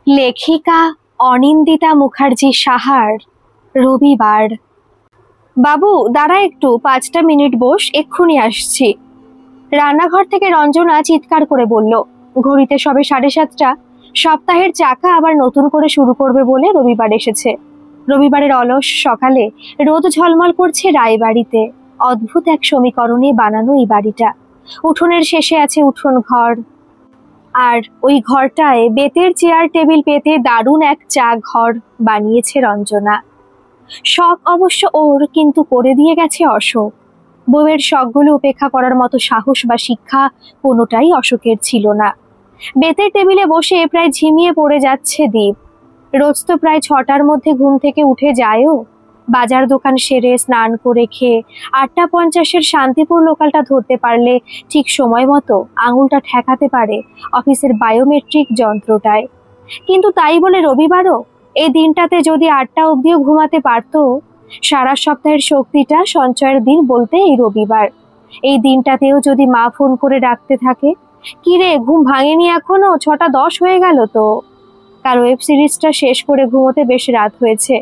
লেখিকা অনিন্দিতা মুখার্জি সাহার রবিবার। বাবু দাঁড়া একটু, 5টা মিনিট বস, এক্ষুনি আসছি। রান্নাঘর থেকে রঞ্জনা চিৎকার করে বলল। ঘড়িতে সবে 7:30। সপ্তাহের চাকা আবার নতুন করে শুরু করবে বলে রবিবার এসেছে। রবিবারের অলস সকালে রোদ ঝলমল করছে রায়বাড়িতে। অদ্ভুত এক সমীকরণে বানানো এই বাড়িটা। উঠোনের শেষে আছে উঠোন ঘর, আর ওই ঘরটায় বেতের চেয়ার টেবিল পেতে দারুণ এক চা ঘর বানিয়েছে রঞ্জনা। শখ অবশ্য ওর, কিন্তু করে দিয়ে গেছে অশোক। বউয়ের শখগুলো উপেক্ষা করার মতো সাহস বা শিক্ষা কোনোটাই অশোকের ছিল না। বেতের টেবিলে বসে প্রায় ঝিমিয়ে পড়ে যাচ্ছে দীপ। রোজ তো প্রায় 6টার মধ্যে ঘুম থেকে উঠে যায়ও। বাজার দোকান সেরে স্নান করে খেয়ে 8:50-এর শান্তিপুর লোকালটা ধরতে পারলে ঠিক সময় মতো আঙুলটা ঠেকাতে পারে অফিসের বায়োমেট্রিক যন্ত্রটায়। কিন্তু তাই বলে রবিবারও, এই দিনটাতে যদি 8টা অবধিও ঘুমাতে পারতো। সারা সপ্তাহের শক্তিটা সঞ্চয়ের দিন বলতে এই রবিবার। এই দিনটাতেও যদি মা ফোন করে ডাকতে থাকে, কি রে ঘুম ভাঙেনি এখনো, 6:10 হয়ে গেল তো। কার ওয়েব সিরিজটা শেষ করে ঘুমোতে বেশ রাত হয়েছে।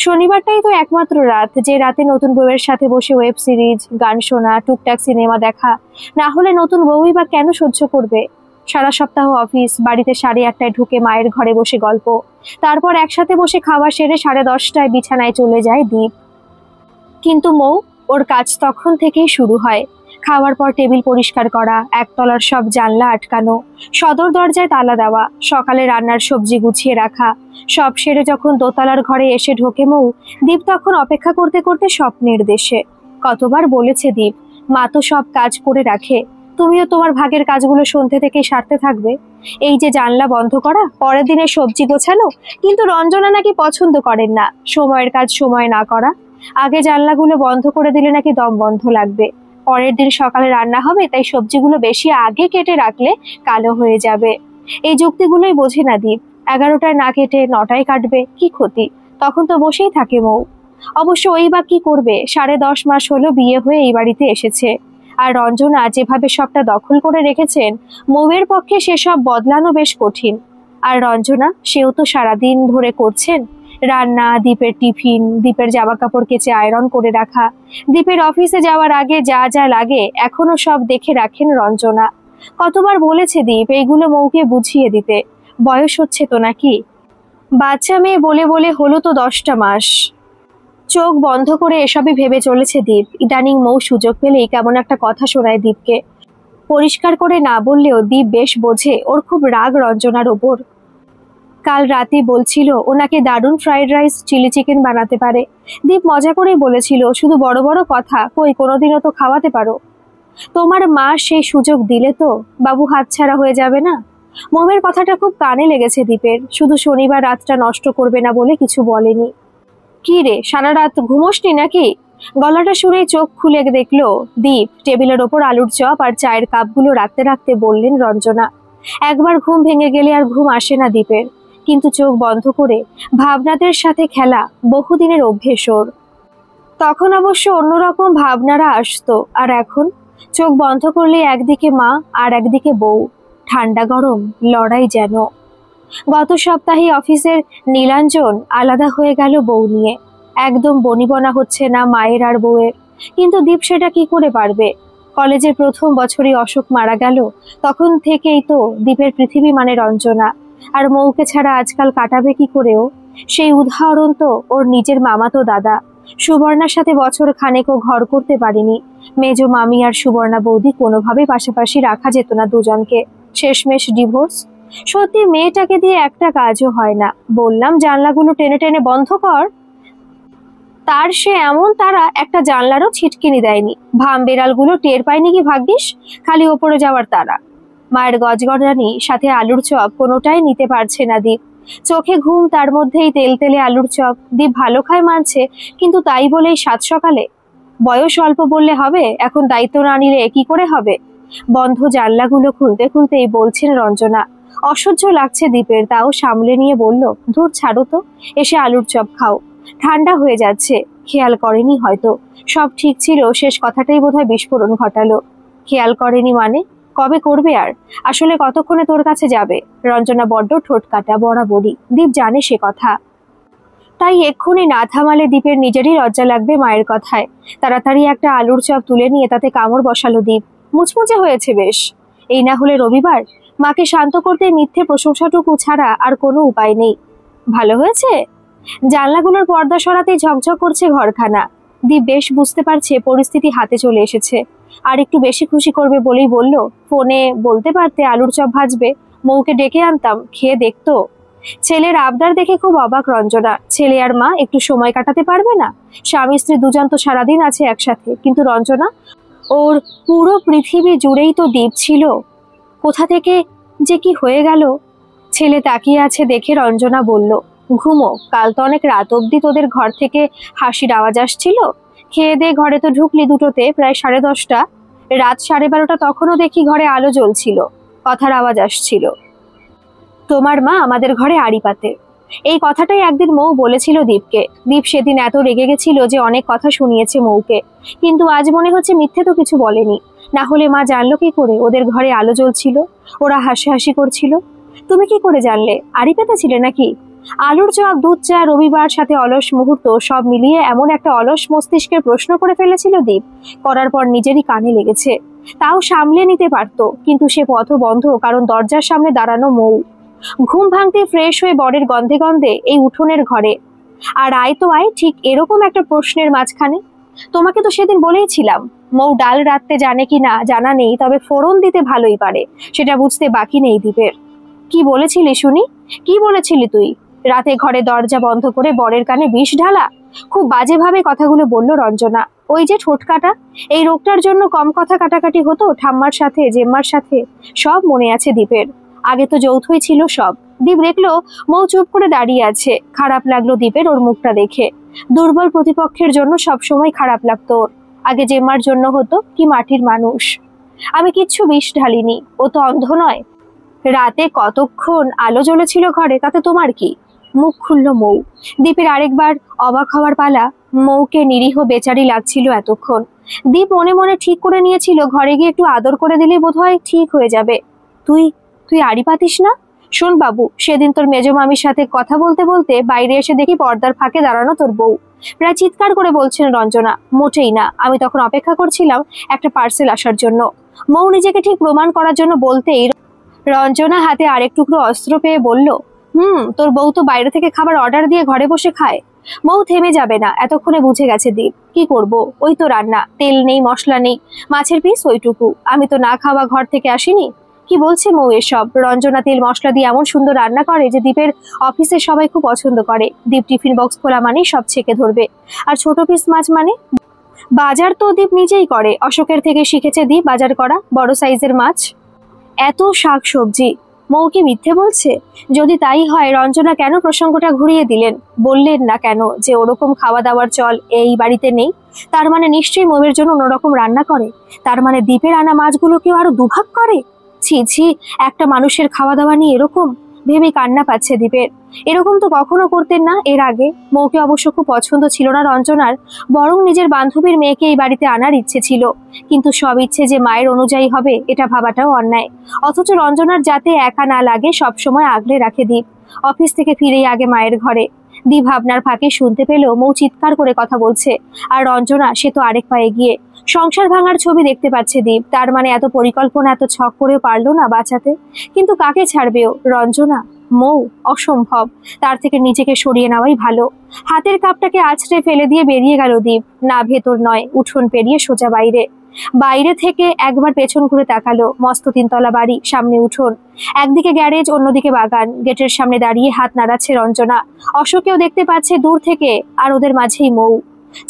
শনিবারটাই তো একমাত্র রাত যে রাতে নতুন বউয়ের সাথে বসে ওয়েব সিরিজ, গান শোনা, টুকটাক সিনেমা দেখা। না হলে নতুন বউই বা কেন সহ্য করবে? সারা সপ্তাহ অফিস, বাড়িতে 8:30টায় ঢুকে মায়ের ঘরে বসে গল্প, তারপর একসাথে বসে খাওয়া সেরে 10:30টায় বিছানায় চলে যায় দীপ। কিন্তু মৌ, ওর কাজ তখন থেকেই শুরু হয়। খাওয়ার পর টেবিল পরিষ্কার করা, একতলার সব জানলা আটকানো, সদর দরজায় তালা দেওয়া, সকালে রান্নার সবজি গুছিয়ে রাখা। সব সেরে যখন দোতলার ঘরে এসে ঢোকে মৌ, দীপ তখন অপেক্ষা করতে করতে স্বপ্নের দেশে। কতবার বলেছে দীপ, মা তো সব কাজ করে রাখে, তুমিও তোমার ভাগের কাজগুলো সন্ধ্যে থেকে সারতে থাকবে। এই যে জানলা বন্ধ করা, পরের দিনের সবজি গোছানো। কিন্তু রঞ্জনা নাকি পছন্দ করেন না সময়ের কাজ সময় না করা। আগে জানলাগুলো বন্ধ করে দিলে নাকি দম বন্ধ লাগবে। পরের দিন সকালে রান্না হবে, তাই সবজিগুলো বেশি আগে কেটে রাখলে কালো হয়ে যাবে। এই যুক্তিগুলোই বোঝে না দীপ। 11টায় না কেটে 9টায় কাটবে, কি ক্ষতি? তখন তো বসেই থাকে মৌ। অবশ্য ওই বা কি করবে, 10.5 মাস হলো বিয়ে হয়ে এই বাড়িতে এসেছে। আর রঞ্জনা যেভাবে সবটা দখল করে রেখেছেন, মৌয়ের পক্ষে সেসব বদলানো বেশ কঠিন। আর রঞ্জনা, সেও তো সারাদিন ধরে করছেন রান্না, দীপের টিফিন, দীপের জামা কাপড় কেচে আয়রন করে রাখা, দীপের অফিসে যাওয়ার আগে যা যা লাগে এখনো সব দেখে রাখেন রঞ্জনা। কতবার বলেছে দীপ এইগুলো মৌকে বুঝিয়ে দিতে। বয়স হচ্ছে তো নাকি, বাচ্চা মেয়ে বলে বলে হলো তো 10টা মাস। চোখ বন্ধ করে এসবই ভেবে চলেছে দীপ। ইদানিং মৌ সুযোগ পেলেই কেমন একটা কথা শোনায় দীপকে। পরিষ্কার করে না বললেও দীপ বেশ বোঝে ওর খুব রাগ রঞ্জনার ওপর। কাল রাতে বলছিল ওনাকে দারুণ ফ্রাইড রাইস, চিলি চিকেন বানাতে পারে। দীপ মজা করেই বলেছিল, শুধু বড় বড় কথা, কই কোনোদিনও তো খাওয়াতে পারো। তোমার মা সেই সুযোগ দিলে তো বাবু হাতছাড়া হয়ে যাবে না। মমের কথাটা খুব কানে লেগেছে দীপের। শুধু শনিবার রাতটা নষ্ট করবে না বলে কিছু বলেনি। কি রে, সারা রাত ঘুমোসনি নাকি? গলাটা শুনে চোখ খুলে দেখলো দীপ। টেবিলের ওপর আলুর চপ আর চায়ের কাপগুলো রাখতে রাখতে বললেন রঞ্জনা। একবার ঘুম ভেঙে গেলে আর ঘুম আসে না দীপের, কিন্তু চোখ বন্ধ করে ভাবনাদের সাথে খেলা বহুদিনের অভ্যেস ওর। তখন অবশ্য অন্যরকম ভাবনারা আসতো, আর এখন চোখ বন্ধ করলে একদিকে মা আর একদিকে বউ, ঠান্ডা গরম লড়াই যেন। গত সপ্তাহে অফিসের নীলাঞ্জন আলাদা হয়ে গেল বউ নিয়ে। একদম বনিবনা হচ্ছে না মায়ের আর বউয়ের। কিন্তু দীপ সেটা কি করে পারবে? কলেজের প্রথম বছরই অশোক মারা গেল, তখন থেকেই তো দীপের পৃথিবী মানে রঞ্জনা। আর মৌকে ছাড়া আজকাল কাটাবে কি করেও? সেই উদাহরণ তো ওর নিজের মামাতো দাদা। সুবর্ণার সাথে বছর খানেকও ঘর করতে পারেনি। মেজো মামি আর সুবর্ণা বৌদি কোনোভাবেই পাশাপাশি রাখা যেত না দুজনকে। শেষমেশ ডিভোর্স। সত্যি মেয়েটাকে দিয়ে একটা কাজও হয় না। বললাম জানলাগুলো টেনে টেনে বন্ধ কর, তার সে এমন তারা একটা জানলারও ছিটকিনি দেয়নি। ভাম বেড়ালগুলো টের পায়নি কি ভাগ্যিস, খালি ওপরে যাওয়ার তারা। মায়ের গজগজানি সাথে আলুর চপ কোনোটাই নিতে পারছে না দীপ। চোখে ঘুম, তার মধ্যেই তেল তেলে আলুর চপ। দীপ ভালো খায় মানছে, কিন্তু তাই বলেই 7 সকালে? বয়স অল্প বললে হবে, এখন দায়িত্ব না নিলে কি করে হবে? বন্ধ জানলাগুলো খুলতে খুলতেই বলছেন রঞ্জনা। অসহ্য লাগছে দীপের, তাও সামলে নিয়ে বলল, ধুর ছাড়ো তো, এসে আলুর চপ খাও, ঠান্ডা হয়ে যাচ্ছে। খেয়াল করেনি হয়তো, সব ঠিক ছিল, শেষ কথাটাই বোধহয় বিস্ফোরণ ঘটালো। খেয়াল করেনি মানে? কবে করবে আর? আসলে কতক্ষণে তোর কাছে যাবে? রঞ্জনা বড্ড ঠোঁট কাটা বরাবরই, দীপ জানে সে কথা। তাই এক্ষুনি না থামালে দীপের নিজেরই লজ্জা লাগবে মায়ের কথায়। তাড়াতাড়ি একটা আলুর চপ তুলে নিয়ে তাতে কামড় বসালো দীপ। মুচমুচে হয়েছে বেশ। এই না হলে রবিবার। মাকে শান্ত করতে মিথ্যে প্রশংসাটুকু ছাড়া আর কোনো উপায় নেই। ভালো হয়েছে? জানলাগুলোর পর্দা সরাতেই ঝকঝক করছে ঘরখানা। দীপ বেশ বুঝতে পারছে পরিস্থিতি হাতে চলে এসেছে। আর একটু বেশি খুশি করবে বলেই বলল, ফোনে বলতে পারতে আলুর চপ ভাজবে, মৌকে ডেকে আনতাম, খেয়ে দেখতো। ছেলের আবদার দেখে খুব অবাক রঞ্জনা। ছেলে আর মা একটু সময় কাটাতে পারবে না? স্বামী স্ত্রী দুজন তো সারাদিন আছে একসাথে, কিন্তু রঞ্জনা, ওর পুরো পৃথিবী জুড়েই তো দীপ ছিল। কোথা থেকে যে কি হয়ে গেল। ছেলে তাকিয়ে আছে দেখে রঞ্জনা বলল, ঘুমো, কাল তো অনেক রাত অবধি তোদের ঘর থেকে হাসির আওয়াজ আসছিল। খেয়ে দে ঘরে তো ঢুকলি দুটোতে, প্রায় 10:30। রাত 12:30 তখনও দেখি ঘরে আলো জ্বলছিল, কথার আওয়াজ আসছিল। তোমার মা আমাদের ঘরে আড়ি পাতে। এই কথাটাই একদিন মৌ বলেছিল দীপকে। দীপ সেদিন এত রেগে গেছিল যে অনেক কথা শুনিয়েছে মৌকে, কিন্তু আজ মনে হচ্ছে মিথ্যে তো কিছু বলেনি। না হলে মা জানলো কি করে ওদের ঘরে আলো জ্বলছিল, ওরা হাসাহাসি করছিল? তুমি কি করে জানলে? আড়ি পেতেছিলে নাকি? আলুর চপ, দুধ চা, রবিবার, সাথে অলস মুহূর্ত, সব মিলিয়ে এমন একটা অলস মস্তিষ্কের প্রশ্ন করে ফেলেছিল দীপ। করার পর নিজেরই কানে লেগেছে। তাও সামলে নিতে পারতো, কিন্তু সে পথ বন্ধ, কারণ দরজার সামনে দাঁড়ানো মৌ। ঘুম ভাঙতে ফ্রেশ হয়ে বরের গন্ধে গন্ধে এই উঠোনের ঘরে। আর আয় তো আয় ঠিক এরকম একটা প্রশ্নের মাঝখানে। তোমাকে তো সেদিন বলেইছিলাম, মৌ ডাল রাঁধতে জানে কি না জানা নেই, তবে ফোড়ন দিতে ভালোই পারে, সেটা বুঝতে বাকি নেই দীপের। কি বলেছিলি শুনি? কি বলেছিলি তুই? রাতে ঘরে দরজা বন্ধ করে বরের কানে বিষ ঢালা? খুব বাজেভাবে কথাগুলো বলল রঞ্জনা। ওই যে ঠোঁট কাটা, এই রোগটার জন্য কম কথা কাটাকাটি হতো ঠাম্মার সাথে, জেম্মার সাথে, সব মনে আছে দীপের। আগে তো যৌথই ছিল সব। দীপ দেখলো মৌ চুপ করে দাঁড়িয়ে আছে। খারাপ লাগলো দীপের ওর মুখটা দেখে। দুর্বল প্রতিপক্ষের জন্য সব সময় খারাপ লাগতো ওর। আগে জেম্মার জন্য হতো কি মাটির মানুষ। আমি কিচ্ছু বিষ ঢালিনি, ও তো অন্ধ নয়। রাতে কতক্ষণ আলো জ্বলেছিল ঘরে, তাতে তোমার কি? মুখ খুলল মৌ। দীপের আরেকবার অবাক হওয়ার পালা। মৌকে নিরীহ বেচারি লাগছিল এতক্ষণ। দীপ মনে মনে ঠিক করে নিয়েছিল ঘরে গিয়ে একটু আদর করে দিলে বোধহয় ঠিক হয়ে যাবে। তুই তুই আড়ি পাতিস না? শোন বাবু, সেদিন তোর মেজ মামির সাথে কথা বলতে বলতে বাইরে এসে দেখি পর্দার ফাঁকে দাঁড়ানো তোর বউ। প্রায় চিৎকার করে বলছেন রঞ্জনা। মোটেই না, আমি তখন অপেক্ষা করছিলাম একটা পার্সেল আসার জন্য। মৌ নিজেকে ঠিক প্রমাণ করার জন্য বলতেই রঞ্জনা হাতে আরেক টুকরো অস্ত্র পেয়ে বলল, তোর বউ তো বাইরে থেকে খাবার অর্ডার দিয়ে ঘরে বসে খায়। মৌ থেমে যাবে না, এতক্ষণে বুঝে গেছে দীপ। কি করব, ওই তো রান্না, তেল নেই, মশলা নেই, মাছের পিস ওইটুকু। আমি তো না খাওয়া ঘর থেকে আসিনি। কি বলছে মৌ এসব? রঞ্জনা তেল মশলা দিয়ে এমন সুন্দর রান্না করে যে দীপের অফিসে সবাই খুব পছন্দ করে। দীপ টিফিন বক্স খোলা মানে সব ছেঁকে ধরবে। আর ছোট পিস মাছ মানে? বাজার তো দীপ নিজেই করে, অশোকের থেকে শিখেছে দীপ বাজার করা, বড় সাইজের মাছ, এত শাক সবজি। মৌ কি মিথ্যে বলছে? যদি তাই হয়, রঞ্জনা কেন প্রসঙ্গটা ঘুরিয়ে দিলেন? বললেন না কেন যে ওরকম খাওয়া দাওয়ার চল এই বাড়িতে নেই? তার মানে নিশ্চয়ই মৌয়ের জন্য অন্যরকম রান্না করে। তার মানে দ্বীপের আনা মাছগুলো কেউ আরো দুভাগ করে। ছি ছি, একটা মানুষের খাওয়া দাওয়া নিয়ে এরকম? ভেবে কান্না পাচ্ছে দীপের। এরকম তো কখনো করতেন না এর আগে। মৌকে অবশ্য খুব পছন্দ ছিল না রঞ্জনার, বরং নিজের বান্ধবীর মেয়েকে এই বাড়িতে আনার ইচ্ছে ছিল। কিন্তু সব ইচ্ছে যে মায়ের অনুযায়ী হবে এটা ভাবাটাও অন্যায়। অথচ রঞ্জনার যাতে একা না লাগে সবসময় আগলে রাখে দীপ। অফিস থেকে ফিরেই আগে মায়ের ঘরে। দীপ ভাবনার ফাঁকে শুনতে পেল মৌ চিৎকার করে কথা বলছে, আর রঞ্জনা সে তো আরেক পায়ে গিয়ে। সংসার ভাঙার ছবি দেখতে পাচ্ছে দীপ। তার মানে এত পরিকল্পনা, এত ছক করেও পারলো না বাঁচাতে। কিন্তু কাকে ছাড়বেও? রঞ্জনা, মৌ? অসম্ভব। তার থেকে নিজেকে সরিয়ে নেওয়াই ভালো। হাতের কাপটাকে আছড়ে ফেলে দিয়ে বেরিয়ে গেল দীপ। না, ভেতর নয়, উঠোন পেরিয়ে সোজা বাইরে। বাইরে থেকে একবার পেছন ঘুরে তাকালো। মস্ত 3 তলা বাড়ি, সামনে উঠোন, একদিকে গ্যারেজ, অন্যদিকে বাগান। গেটের সামনে দাঁড়িয়ে হাত নাড়াচ্ছে রঞ্জনা। অশোকেও দেখতে পাচ্ছে দূর থেকে, আর ওদের মাঝেই মৌ।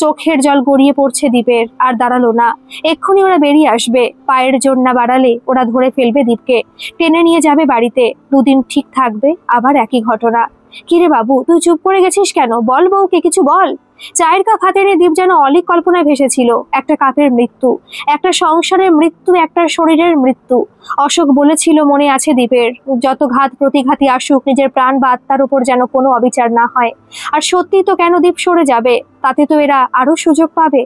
চোখের জল গড়িয়ে পড়ছে দীপের। আর দাঁড়ালো না, এক্ষুনি ওরা বেরিয়ে আসবে। পায়ের জোর না বাড়ালে ওরা ধরে ফেলবে দীপকে, টেনে নিয়ে যাবে বাড়িতে। দুদিন ঠিক থাকবে, আবার একই ঘটনা। কিরে বাবু, তুই চুপ করে গেছিস কেন? বল বউকে, কিছু বল। চায়ের কাপ হাতে নিয়ে দীপ যেন অলিক কল্পনায় ভেসেছিল। একটা কাপের মৃত্যু, একটা সংসারের মৃত্যু, একটা শরীরের মৃত্যু। অশোক বলেছিল, মনে আছে দীপের, যত ঘাত প্রতিঘাতী আসুক, নিজের প্রাণ বা আত্মার উপর যেন কোনো অবিচার না হয়। আর সত্যি তো, কেন দীপ সরে যাবে? তাতে তো এরা আরো সুযোগ পাবে।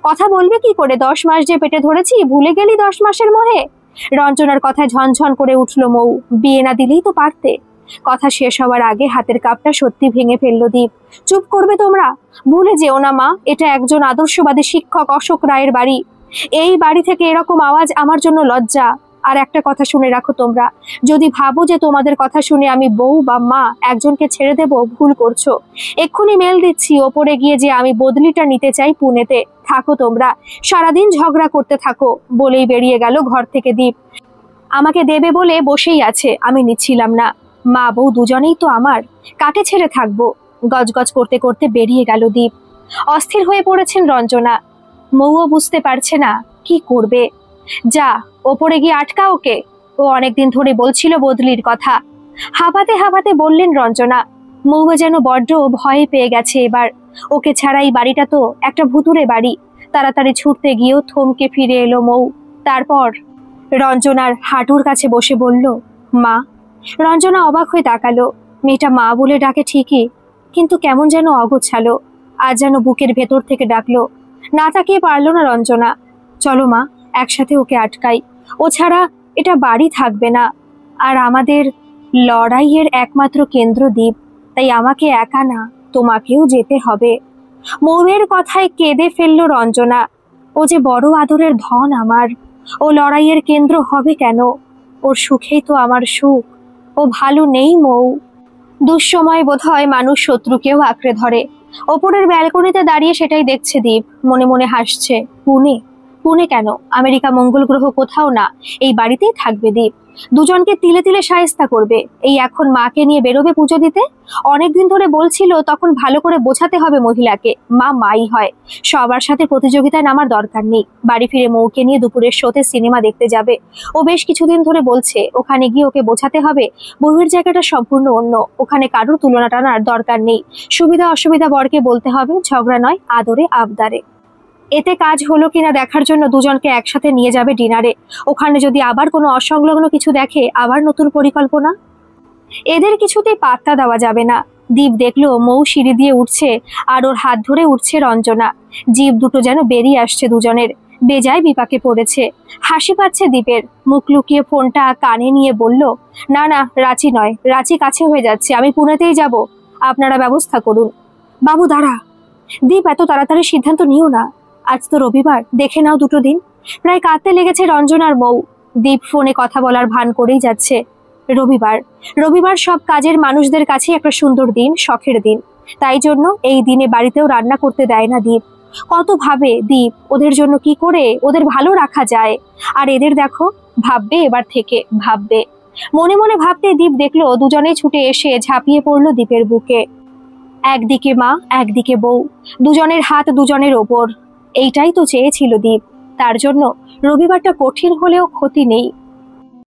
কথা বলবে কি করে? 10 মাস যে পেটে ধরেছি, ভুলে গেলি 10 মাসের মোহে? রঞ্জনার কথায় ঝনঝন করে উঠল মৌ। বিয়ে না দিলেই তো পারতে। কথা শেষ হওয়ার আগে হাতের কাপটা সত্যি ভেঙে ফেললো দীপ। চুপ করবে তোমরা? ভুলে যেও না মা, এটা একজন আদর্শবাদী শিক্ষক অশোক রায়ের বাড়ি। এই বাড়ি থেকে এরকম আওয়াজ আমার জন্য লজ্জা। আর একটা কথা শুনে রাখো তোমরা, যদি ভাবো যে তোমাদের কথা শুনে আমি বউ বা মা একজনকে ছেড়ে দেব, ভুল করছো। এক্ষুনি মেল দিচ্ছি ওপরে গিয়ে যে আমি বদলিটা নিতে চাই পুনেতে। থাকো তোমরা, সারাদিন ঝগড়া করতে থাকো। বলেই বেরিয়ে গেল ঘর থেকে দীপ। আমাকে দেবে বলে বসেই আছে, আমি নিচ্ছিলাম না। মা বউ দুজনেই তো আমার, কাকে ছেড়ে থাকবো? গজগজ করতে করতে বেরিয়ে গেল দীপ। অস্থির হয়ে পড়েছেন রঞ্জনা। মৌও বুঝতে পারছে না কি করবে। যা, ওপরে গিয়ে আটকা ওকে। ও অনেকদিন ধরে বলছিল বদলির কথা। হাঁপাতে হাঁপাতে বললেন রঞ্জনা। মৌও যেন বড্ড ভয়ে পেয়ে গেছে এবার। ওকে ছাড়া এই বাড়িটা তো একটা ভুতুরে বাড়ি। তাড়াতাড়ি ছুটতে গিয়েও থমকে ফিরে এলো মৌ। তারপর রঞ্জনার হাঁটুর কাছে বসে বলল, মা। রঞ্জনা অবাক হয়ে তাকালো। মেয়েটা মা বলে ডাকে ঠিকই, কিন্তু কেমন যেন অগোছালো। আজ যেন বুকের ভেতর থেকে ডাকলো। না তাকিয়ে পারল না রঞ্জনা। চলো মা, একসাথে ওকে আটকাই। ও ছাড়া এটা বাড়ি থাকবে না। আর আমাদের লড়াইয়ের একমাত্র কেন্দ্র দ্বীপ। তাই আমাকে একা না, তোমাকেও যেতে হবে। মৌয়ের কথায় কেঁদে ফেলল রঞ্জনা। ও যে বড় আদরের ধন আমার। ও লড়াইয়ের কেন্দ্র হবে কেন? ওর সুখেই তো আমার সুখ। ও ভালো নেই মৌ। দুঃসময় বোধহয় মানুষ শত্রুকেও আঁকড়ে ধরে। ওপরের ব্যালকনিতে দাঁড়িয়ে সেটাই দেখছে দীপ। মনে মনে হাসছে। পুনে? পুনে কেন? আমেরিকা, মঙ্গল গ্রহ কোথাও না, এই বাড়িতেই থাকবে দীপ। দুজনকে তিলে তিলে শায়েস্তা করবে। এই এখন মাকে নিয়ে বেরোবে পুজো দিতে। অনেকদিন ধরে বলছিল তখন ভালো করে বোঝাতে হবে মহিলাকে, মা মাই হয়। সবার সাথে প্রতিযোগিতায় নামার দরকার নেই। বাড়ি ফিরে মৌকে নিয়ে দুপুরের শোতে সিনেমা দেখতে যাবে। ও বেশ কিছুদিন ধরে বলছে ওখানে গিয়ে ওকে বোঝাতে হবে বউয়ের জায়গাটা সম্পূর্ণ অন্য। ওখানে কারোর তুলনা টানার দরকার নেই। সুবিধা অসুবিধা বরকে বলতে হবে, ঝগড়া নয়, আদরে আবদারে। এতে কাজ হলো কিনা দেখার জন্য দুজনকে একসাথে নিয়ে যাবে ডিনারে। ওখানে যদি আবার কোনো অসংলগ্ন কিছু দেখে, আবার নতুন পরিকল্পনা। এদের কিছুতেই পাত্তা দেওয়া যাবে না। দীপ দেখলো মৌ সিঁড়ি দিয়ে উঠছে, আর ওর হাত ধরে উঠছে রঞ্জনা। জিভ দুটো যেন বেরিয়ে আসছে দুজনের। বেজায় বিপাকে পড়েছে। হাসি পাচ্ছে দীপের। মুখ লুকিয়ে ফোনটা কানে নিয়ে বলল, না না, রাঁচি নয়, রাঁচি কাছে হয়ে যাচ্ছে, আমি পুনেতেই যাব। আপনারা ব্যবস্থা করুন। বাবু দাঁড়া। দীপ, এত তাড়াতাড়ি সিদ্ধান্ত নিও না। আজ তো রবিবার, দেখে নাও দুটো দিন। প্রায় কাঁদতে লেগেছে রঞ্জনার মৌ। দীপ ফোনে কথা বলার ভান করেই যাচ্ছে। রবিবার, রবিবার সব কাজের মানুষদের কাছে একটা সুন্দর দিন, শখের দিন। তাই জন্য এই দিনে বাড়িতেও রান্না করতে দেয় না দীপ। কত ভাবে দীপ ওদের জন্য কি করে ওদের ভালো রাখা যায়। আর এদের দেখো, ভাববে এবার থেকে, ভাববে। মনে মনে ভাবতে দীপ দেখলো দুজনেই ছুটে এসে ঝাঁপিয়ে পড়লো দীপের বুকে। একদিকে মা, একদিকে বউ, দুজনের হাত দুজনের ওপর। এইটাই তো চেয়েছিল দীপ। তার জন্য রবিবারটা কঠিন হলেও ক্ষতি নেই।